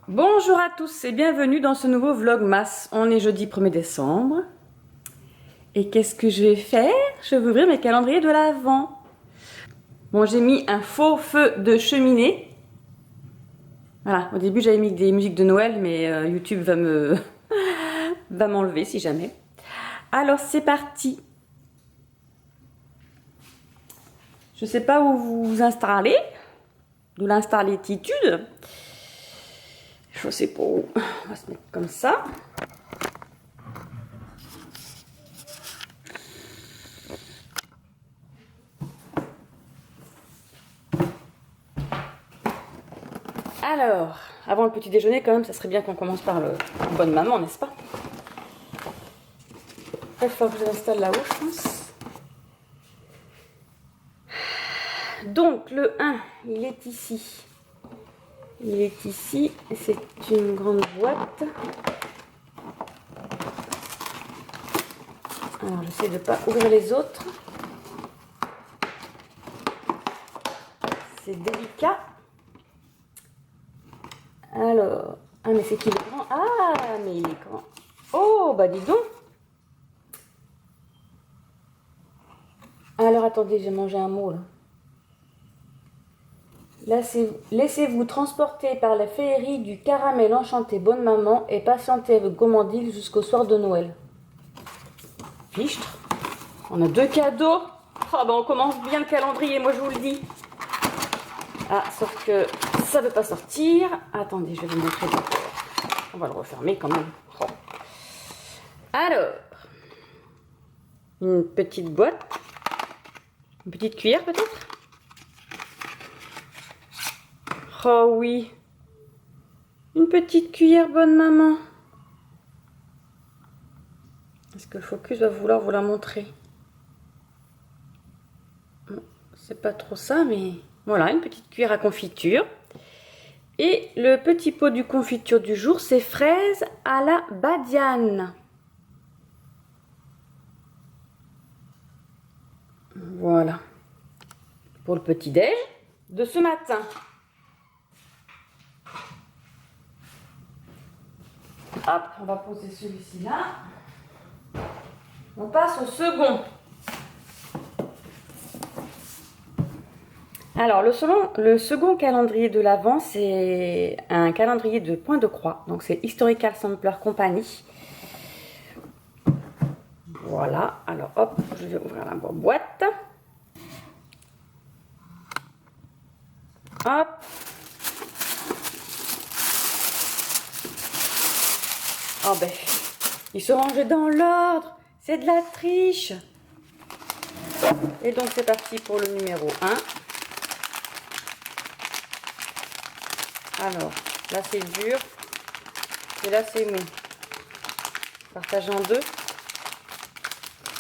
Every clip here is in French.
Bonjour à tous et bienvenue dans ce nouveau vlogmas. On est jeudi 1er décembre. Et qu'est-ce que je vais faire? Je vais ouvrir mes calendriers de l'Avent. Bon, j'ai mis un faux feu de cheminée. Voilà, au début j'avais mis des musiques de Noël, mais YouTube va m'enlever si jamais. Alors c'est parti. Je sais pas où vous installez, d'où l'installétitude. Je sais pas où. On va se mettre comme ça. Alors, avant le petit déjeuner, quand même, ça serait bien qu'on commence par le bonne maman, n'est-ce pas? Il faut que je l'installe là-haut, je pense. Donc, le 1, il est ici. Il est ici, c'est une grande boîte. Alors, j'essaie de ne pas ouvrir les autres. C'est délicat. Alors, ah mais c'est qu'il est grand. Ah, mais il est grand. Oh, bah dis donc. Alors, attendez, j'ai mangé un mot là. Laissez-vous transporter par la féerie du caramel enchanté bonne maman et patientez avec gourmandise jusqu'au soir de Noël. Fichtre, on a 2 cadeaux. Oh bah on commence bien le calendrier, moi je vous le dis. Ah, sauf que ça ne veut pas sortir. Attendez, je vais vous montrer. On va le refermer quand même. Oh. Alors, une petite boîte. Une petite cuillère peut-être? Oh oui, une petite cuillère bonne maman. Est-ce que le focus va vouloir vous la montrer? C'est pas trop ça, mais voilà, une petite cuillère à confiture. Et le petit pot du confiture du jour, c'est fraises à la badiane. Voilà, pour le petit déj de ce matin. Hop, on va poser celui-ci là. On passe au second. Alors, le second calendrier de l'Avent, c'est un calendrier de point de croix. Donc, c'est Historical Sampler Company. Voilà. Alors, hop, je vais ouvrir la boîte. Hop. Oh ben, ils sont rangés dans l'ordre. C'est de la triche. Et donc, c'est parti pour le numéro 1. Alors, là, c'est dur. Et là, c'est mou. Partage en deux.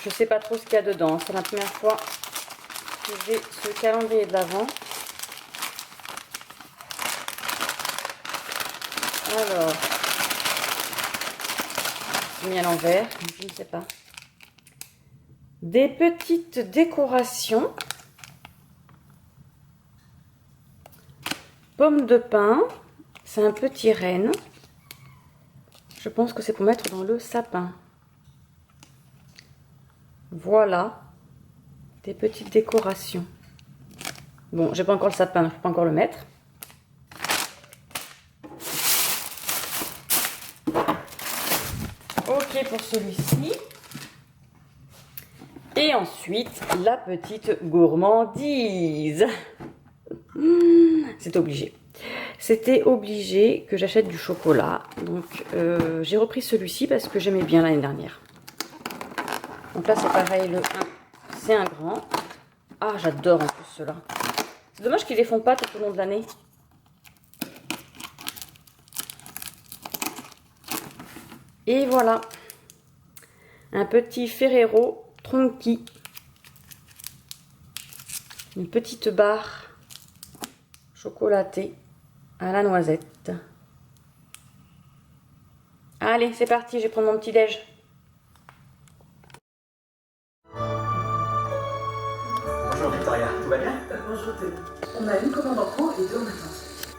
Je sais pas trop ce qu'il y a dedans. C'est la première fois que j'ai ce calendrier de l'Avent. Alors, j'ai mis à l'envers, je ne sais pas. Des petites décorations. Pomme de pin, c'est un petit renne. Je pense que c'est pour mettre dans le sapin. Voilà, des petites décorations. Bon, j'ai pas encore le sapin, je peux pas encore le mettre. Ok pour celui-ci. Et ensuite, la petite gourmandise. C'est obligé. C'était obligé que j'achète du chocolat. Donc, j'ai repris celui-ci parce que j'aimais bien l'année dernière. Donc là, c'est pareil, le 1, c'est un grand. Ah, j'adore en plus ceux-là. C'est dommage qu'ils les font pas tout au long de l'année. Et voilà. Un petit Ferrero Tronchi. Une petite barre chocolatée à la noisette. Allez, c'est parti, je vais prendre mon petit déj. Bonjour Victoria, tout va bien? Bonjour Théo. On a une commande en cours et deux en attente.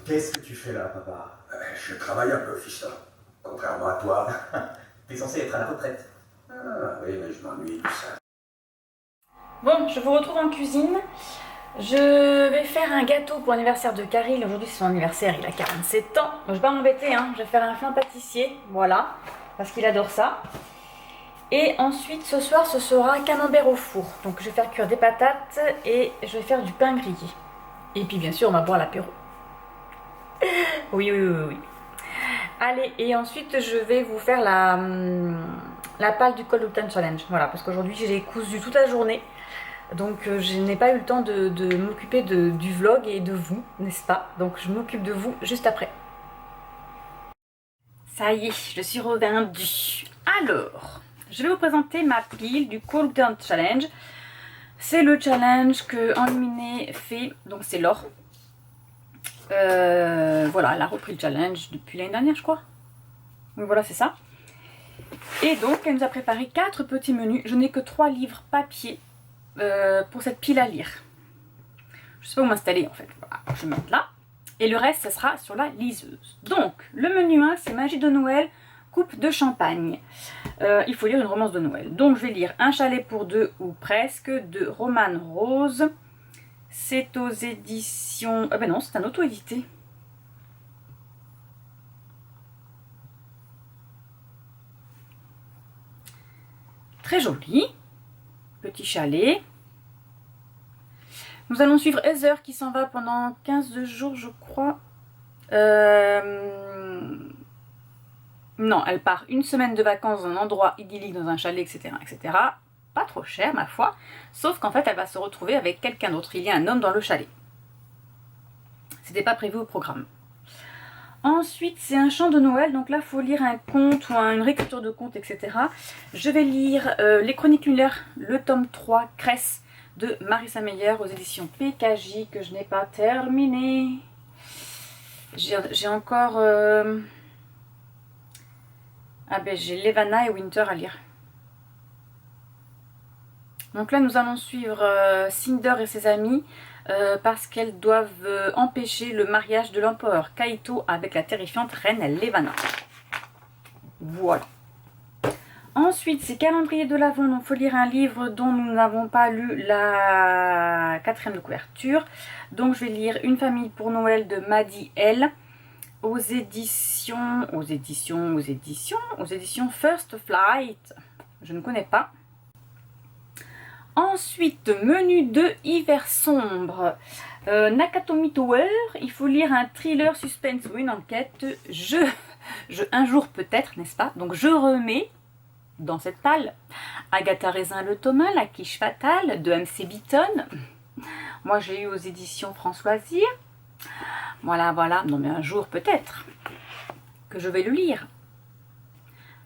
Qu'est-ce que tu fais là, papa? Je travaille un peu, fiston. Contrairement à toi. T'es censé être à la retraite. Ah oui, mais je m'ennuie de ça. Bon, je vous retrouve en cuisine. Je vais faire un gâteau pour l'anniversaire de Karil. Aujourd'hui, c'est son anniversaire, il a 47 ans. Donc, je vais pas m'embêter, hein. Je vais faire un flan pâtissier, voilà, parce qu'il adore ça. Et ensuite, ce soir, ce sera camembert au four. Donc, je vais faire cuire des patates et je vais faire du pain grillé. Et puis, bien sûr, on va boire l'apéro. Oui, oui, oui, oui. Allez, et ensuite, je vais vous faire la pâle du Cold Open Challenge. Voilà, parce qu'aujourd'hui, j'ai cousu toute la journée. Donc je n'ai pas eu le temps de m'occuper du vlog et de vous, n'est-ce pas? Donc je m'occupe de vous juste après. Ça y est, je suis revenue. Alors, je vais vous présenter ma pile du Cold Turn Challenge. C'est le challenge que Enluminé fait, donc c'est Laure. Voilà, elle a repris le challenge depuis l'année dernière, je crois. Donc voilà, c'est ça. Et donc, elle nous a préparé 4 petits menus. Je n'ai que 3 livres papier. Pour cette pile à lire. Je sais pas où m'installer en fait. Voilà, je vais mettre là. Et le reste, ça sera sur la liseuse. Donc, le menu 1, c'est Magie de Noël, coupe de champagne. Il faut lire une romance de Noël. Donc, je vais lire Un chalet pour deux ou presque de Romane Rose. C'est aux éditions... Ah ben non, c'est un auto-édité. Très joli. Petit chalet. Nous allons suivre Heather qui s'en va pendant 15 jours, je crois. Non, elle part une semaine de vacances dans un endroit idyllique, dans un chalet, etc., etc. Pas trop cher, ma foi. Sauf qu'en fait, elle va se retrouver avec quelqu'un d'autre. Il y a un homme dans le chalet. C'était pas prévu au programme. Ensuite, c'est un chant de Noël. Donc là, il faut lire un conte ou une réécriture de conte, etc. Je vais lire Les Chroniques lunaires, le tome 3, Cresse, de Marissa Meyer aux éditions PKJ, que je n'ai pas terminé. J'ai encore... Ah ben, j'ai Levana et Winter à lire. Donc là, nous allons suivre Cinder et ses amis parce qu'elles doivent empêcher le mariage de l'empereur Kaito avec la terrifiante reine Levana. Voilà. Ensuite, c'est Calendrier de l'Avent. Donc, il faut lire un livre dont nous n'avons pas lu la 4e de couverture. Donc, je vais lire Une famille pour Noël de Maddy L. Aux éditions First Flight. Je ne connais pas. Ensuite, menu de hiver sombre. Nakatomi Tower. Il faut lire un thriller suspense ou une enquête. Un jour peut-être, n'est-ce pas? Donc, je remets dans cette palle Agatha Raisin le Thomas, La quiche fatale de MC Beaton. Moi, j'ai eu aux éditions Françoisir. Voilà, voilà. Non, mais un jour peut-être que je vais le lire.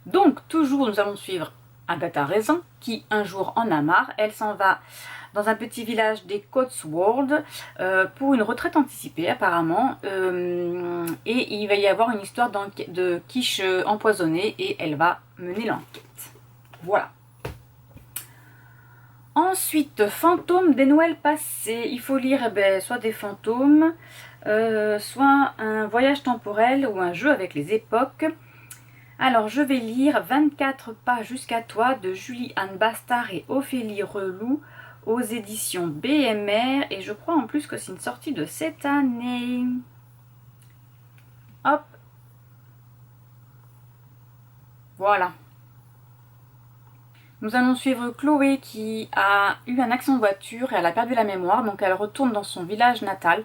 Donc, toujours, nous allons suivre Agatha Raisin, qui un jour en a marre. Elle s'en va dans un petit village des Cotswolds pour une retraite anticipée, apparemment. Et il va y avoir une histoire de quiche empoisonnée et elle va mener l'enquête. Voilà. Ensuite, fantômes des Noëls passés. Il faut lire soit des fantômes, soit un voyage temporel ou un jeu avec les époques. Alors, je vais lire 24 pas jusqu'à toi de Julie-Anne Bastard et Ophélie Reloux aux éditions BMR. Et je crois en plus que c'est une sortie de cette année. Hop. Voilà. Nous allons suivre Chloé qui a eu un accident de voiture et elle a perdu la mémoire. Donc elle retourne dans son village natal.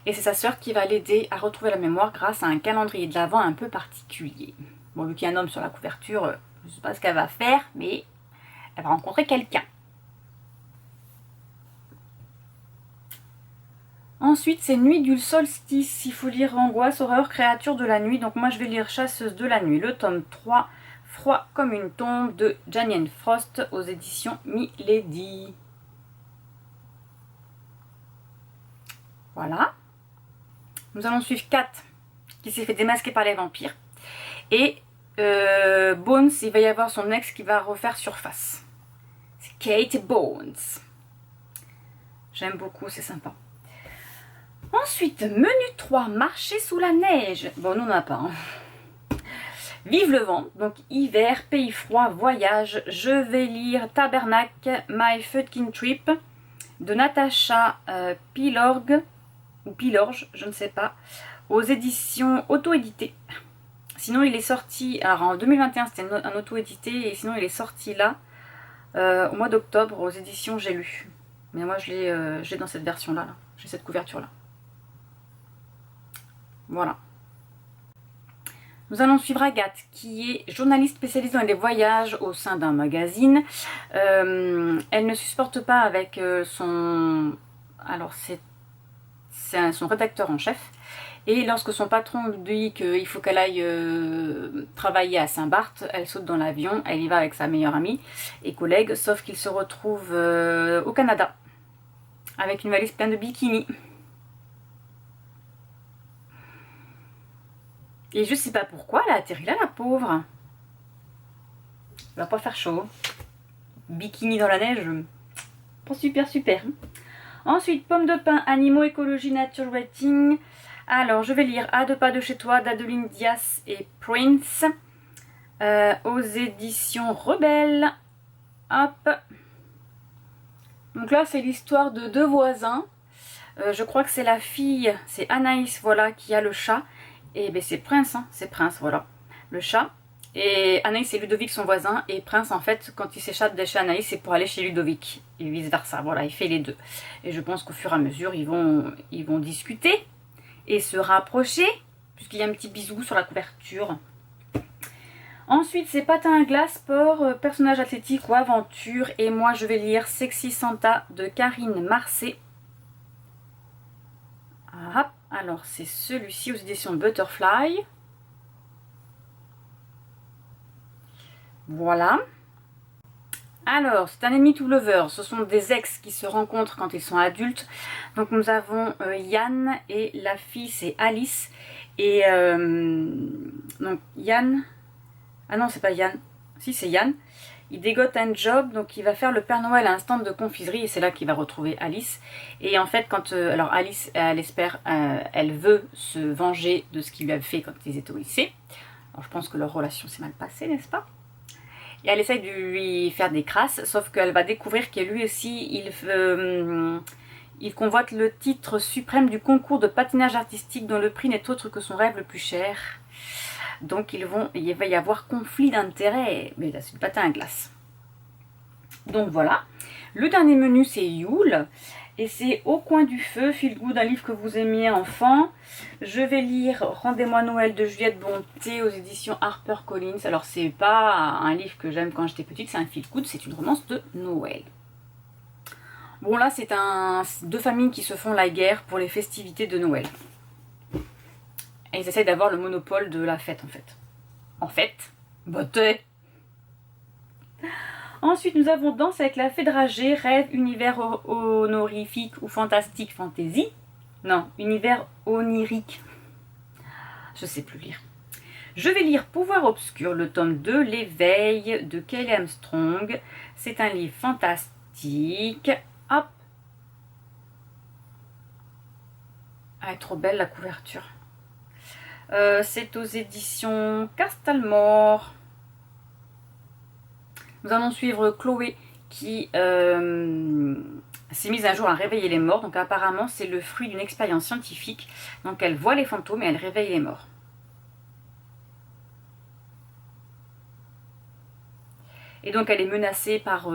Et c'est sa sœur qui va l'aider à retrouver la mémoire grâce à un calendrier de l'Avent un peu particulier. Bon, vu qu'il y a un homme sur la couverture, je ne sais pas ce qu'elle va faire, mais elle va rencontrer quelqu'un. Ensuite, c'est Nuit du solstice. Il faut lire Angoisse, horreur, créature de la nuit. Donc moi, je vais lire Chasseuse de la nuit, le tome 3, Froid comme une tombe de Janine Frost aux éditions Milady. Voilà. Nous allons suivre Kat, qui s'est fait démasquer par les vampires. Et Bones, il va y avoir son ex qui va refaire surface. C'est Kate Bones. J'aime beaucoup, c'est sympa. Ensuite, menu 3, marcher sous la neige. Bon, nous on n'a pas. Hein. Vive le vent, donc hiver, pays froid, voyage. Je vais lire Tabernacle, My Fucking Trip de Natacha Pilorg, ou Pilorge, je ne sais pas, aux éditions auto-éditées. Sinon, il est sorti, alors en 2021, c'était un auto-édité, et sinon, il est sorti là, au mois d'octobre, aux éditions J'ai lu. Mais moi, je l'ai dans cette version-là, là. J'ai cette couverture-là. Voilà. Nous allons suivre Agathe, qui est journaliste spécialisée dans les voyages au sein d'un magazine. Elle ne se supporte pas avec son... Alors, c'est son rédacteur en chef. Et lorsque son patron lui dit qu'il faut qu'elle aille travailler à Saint-Barth, elle saute dans l'avion, elle y va avec sa meilleure amie et collègue, sauf qu'il se retrouve au Canada, avec une valise pleine de bikinis. Et je sais pas pourquoi elle a atterri là, la pauvre. Il va pas faire chaud. Bikini dans la neige, pas super super. Ensuite, Pomme de pin, animaux, écologie, nature rating. Alors, je vais lire À deux pas de chez toi d'Adeline Dias et Prince aux éditions Rebelles. Hop. Donc là, c'est l'histoire de deux voisins. Je crois que c'est la fille, c'est Anaïs, voilà, qui a le chat. Et ben c'est Prince, hein, c'est Prince, voilà, le chat. Et Anaïs c'est Ludovic son voisin. Et Prince en fait quand il s'échappe de chez Anaïs c'est pour aller chez Ludovic. Et vice versa, voilà, il fait les deux. Et je pense qu'au fur et à mesure ils vont discuter et se rapprocher. Puisqu'il y a un petit bisou sur la couverture. Ensuite c'est Patin à glace, sport, personnage athlétique ou aventure. Et moi je vais lire Sexy Santa de Karine Marcé. Ah, alors c'est celui-ci aux éditions Butterfly. Voilà. Alors, c'est un enemy to lover. Ce sont des ex qui se rencontrent quand ils sont adultes. Donc nous avons Yann et la fille c'est Alice. Et donc Yann... Ah non, c'est pas Yann. Si, c'est Yann. Il dégote un job, donc il va faire le Père Noël à un stand de confiserie et c'est là qu'il va retrouver Alice. Et en fait, quand alors Alice, elle espère, elle veut se venger de ce qu'il lui avait fait quand ils étaient au lycée. Alors je pense que leur relation s'est mal passée, n'est-ce pas? Et elle essaye de lui faire des crasses, sauf qu'elle va découvrir que lui aussi, il convoite le titre suprême du concours de patinage artistique dont le prix n'est autre que son rêve le plus cher. Donc il va y avoir conflit d'intérêts, mais là c'est du patin à glace. Donc voilà. Le dernier menu c'est Yule. Et c'est Au coin du feu, feel good, un livre que vous aimiez enfant. Je vais lire Rendez-moi Noël de Juliette Bonté aux éditions HarperCollins. Alors c'est pas un livre que j'aime quand j'étais petite, c'est un feel good, c'est une romance de Noël. Bon là c'est deux familles qui se font la guerre pour les festivités de Noël. Et ils essayent d'avoir le monopole de la fête en fait. Beauté. Ensuite nous avons Danse avec la fée dragée, rêve, univers honorifique ou fantastique fantasy. Non, univers onirique. Je sais plus lire. Je vais lire Pouvoir obscur, le tome 2, l'éveil de Kelly Armstrong. C'est un livre fantastique sympathique. Hop. Elle est trop belle la couverture. C'est aux éditions Castalmore. Nous allons suivre Chloé qui s'est mise un jour à réveiller les morts. Donc apparemment c'est le fruit d'une expérience scientifique. Donc elle voit les fantômes et elle réveille les morts. Et donc elle est menacée par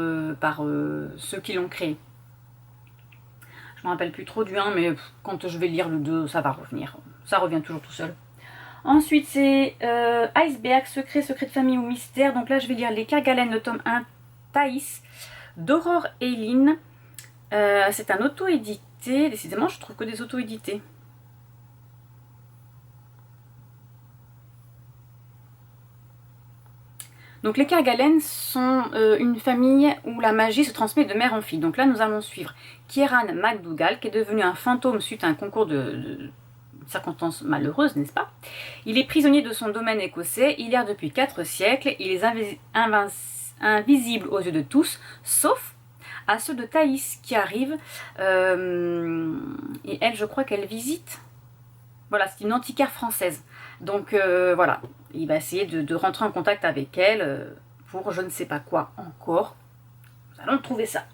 ceux qui l'ont créée. Je ne me rappelle plus trop du 1, mais quand je vais lire le 2, ça va revenir. Ça revient toujours tout seul. Ensuite, c'est Iceberg, secret de famille ou mystère. Donc là, je vais lire Les Kerguelen, le tome 1, Thaïs, d'Aurore Eileen. C'est un auto-édité. Décidément, je trouve que des auto-édités. Donc les Kerguelen sont une famille où la magie se transmet de mère en fille. Donc là, nous allons suivre Kieran McDougall, qui est devenu un fantôme suite à un concours de circonstances malheureuses, n'est-ce pas? Il est prisonnier de son domaine écossais, il erre depuis 4 siècles, il est invisible aux yeux de tous, sauf à ceux de Thaïs qui arrivent. Et elle, je crois qu'elle visite. Voilà, c'est une antiquaire française. Donc voilà, il va essayer de rentrer en contact avec elle pour je ne sais pas quoi encore. Nous allons trouver ça.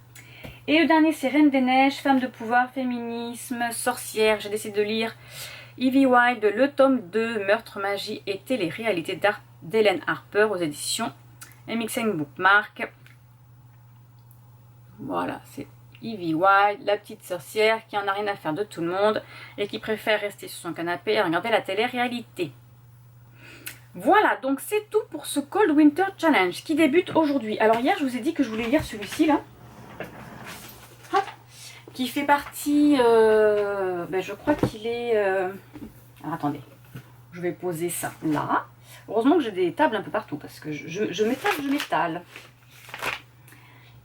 Et le dernier, c'est Reine des Neiges, femme de pouvoir, féminisme, sorcière. J'ai décidé de lire Evie Wilde, le tome 2, Meurtre, magie et télé-réalité d'Hélène Harper aux éditions MXN Bookmark. Voilà, c'est Evie Wilde, la petite sorcière qui en a rien à faire de tout le monde et qui préfère rester sur son canapé et regarder la télé-réalité. Voilà, donc c'est tout pour ce Cold Winter Challenge qui débute aujourd'hui. Alors hier, je vous ai dit que je voulais lire celui-ci là. Hop, qui fait partie, je crois qu'il est... Alors attendez, je vais poser ça là. Heureusement que j'ai des tables un peu partout parce que je m'étale.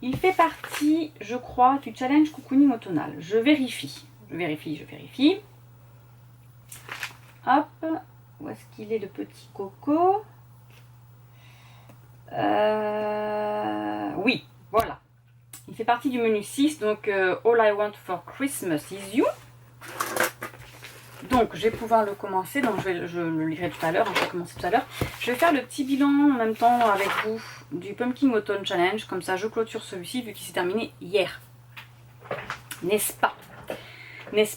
Il fait partie, je crois, du challenge cocooning automnal. Je vérifie. Hop, où est-ce qu'il est le petit coco? Oui, voilà. Il fait partie du menu 6, donc All I Want for Christmas is You. Donc je vais pouvoir le commencer, donc je le lirai tout à l'heure, je vais commencer tout à l'heure. Je vais faire le petit bilan en même temps avec vous du Pumpkin Autumn Challenge, comme ça je clôture celui-ci vu qu'il s'est terminé hier. N'est-ce pas? N'est-ce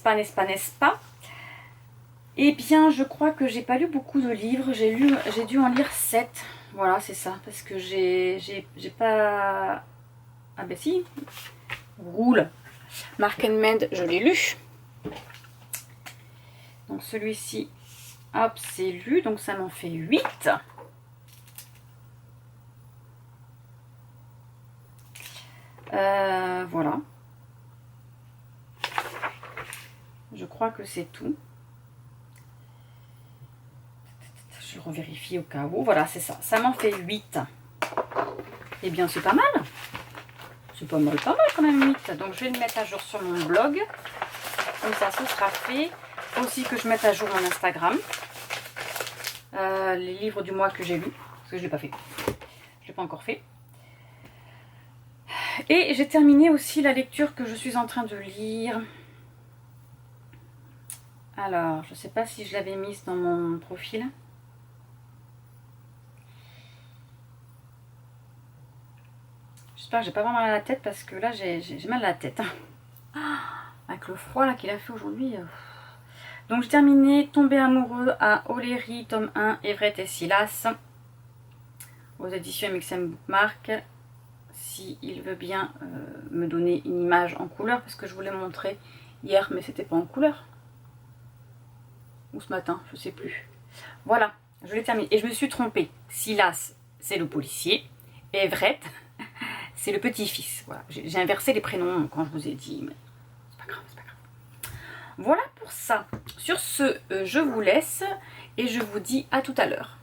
pas? Eh bien je crois que j'ai pas lu beaucoup de livres, j'ai dû en lire 7, voilà c'est ça, parce que j'ai pas... Ah ben si, Roule, Mark and Mend, je l'ai lu. Donc celui-ci, hop, c'est lu, donc ça m'en fait 8. Voilà. Je crois que c'est tout. Je revérifie au cas où. Voilà, c'est ça. Ça m'en fait 8. Eh bien, c'est pas mal. C'est pas mal quand même 8. Donc je vais le mettre à jour sur mon blog. Comme ça, ce sera fait. Faut aussi que je mette à jour mon Instagram. Les livres du mois que j'ai lus. Parce que je ne l'ai pas fait. Je l'ai pas encore fait. Et j'ai terminé aussi la lecture que je suis en train de lire. Alors, je ne sais pas si je l'avais mise dans mon profil. J'espère que j'ai pas vraiment mal à la tête parce que là j'ai mal à la tête. Avec le froid là qu'il a fait aujourd'hui. Donc j'ai terminé Tomber amoureux à O'Leary, tome 1, Everett et Silas. Aux éditions MXM Bookmark. S'il veut bien me donner une image en couleur, parce que je voulais montrer hier, mais c'était pas en couleur. Ou ce matin, je sais plus. Voilà, je l'ai terminé. Et je me suis trompée. Silas, c'est le policier. Et Everett, c'est le petit-fils. Voilà. J'ai inversé les prénoms quand je vous ai dit, mais c'est pas grave, c'est pas grave. Voilà pour ça. Sur ce, je vous laisse et je vous dis à tout à l'heure.